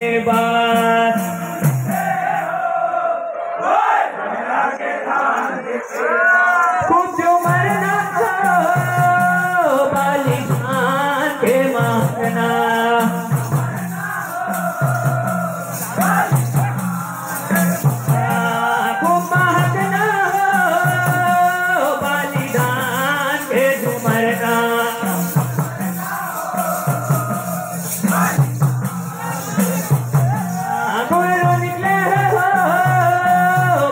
कुछ मरना बलिदान के मांगना कुमांगना बलिदान के मरना गुरु निकले हो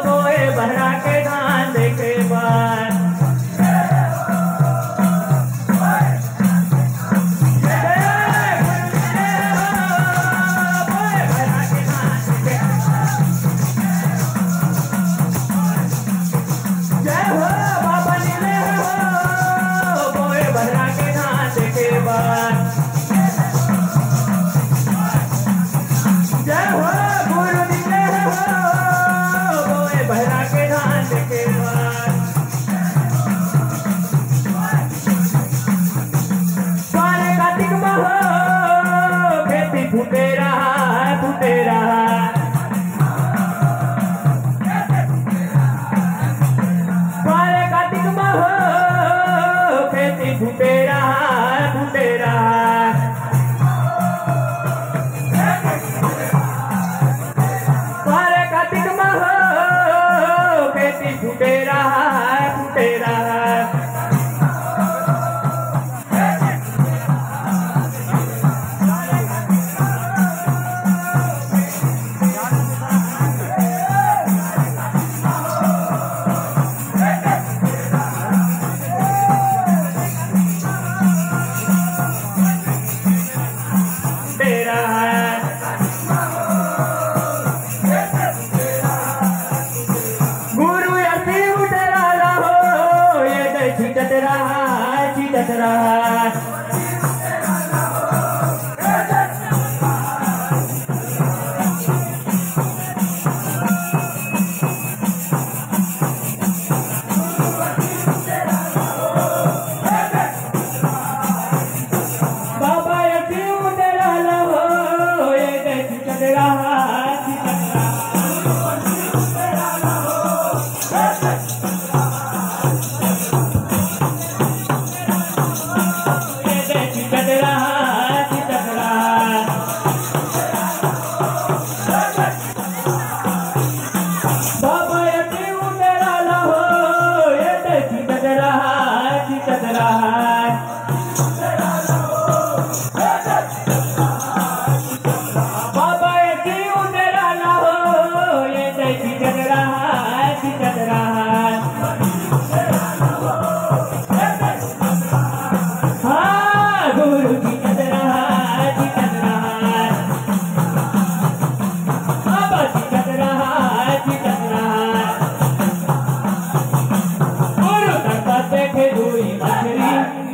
बोए भरा के धान देखे बाद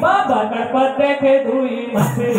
बाबा गणपत देखे धुई मछली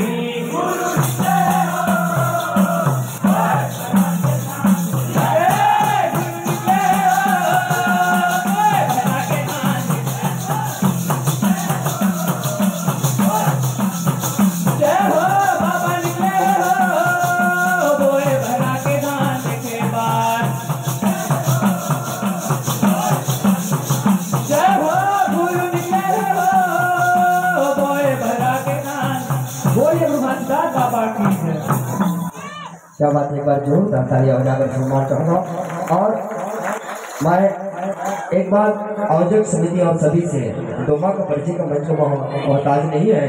क्या बात। एक बार जो तालियां बजाकर सम्मान चाहूँगा। और मैं एक बार आयोजक समिति और सभी से डोमा का परिचय का मंच को मोहताज नहीं है।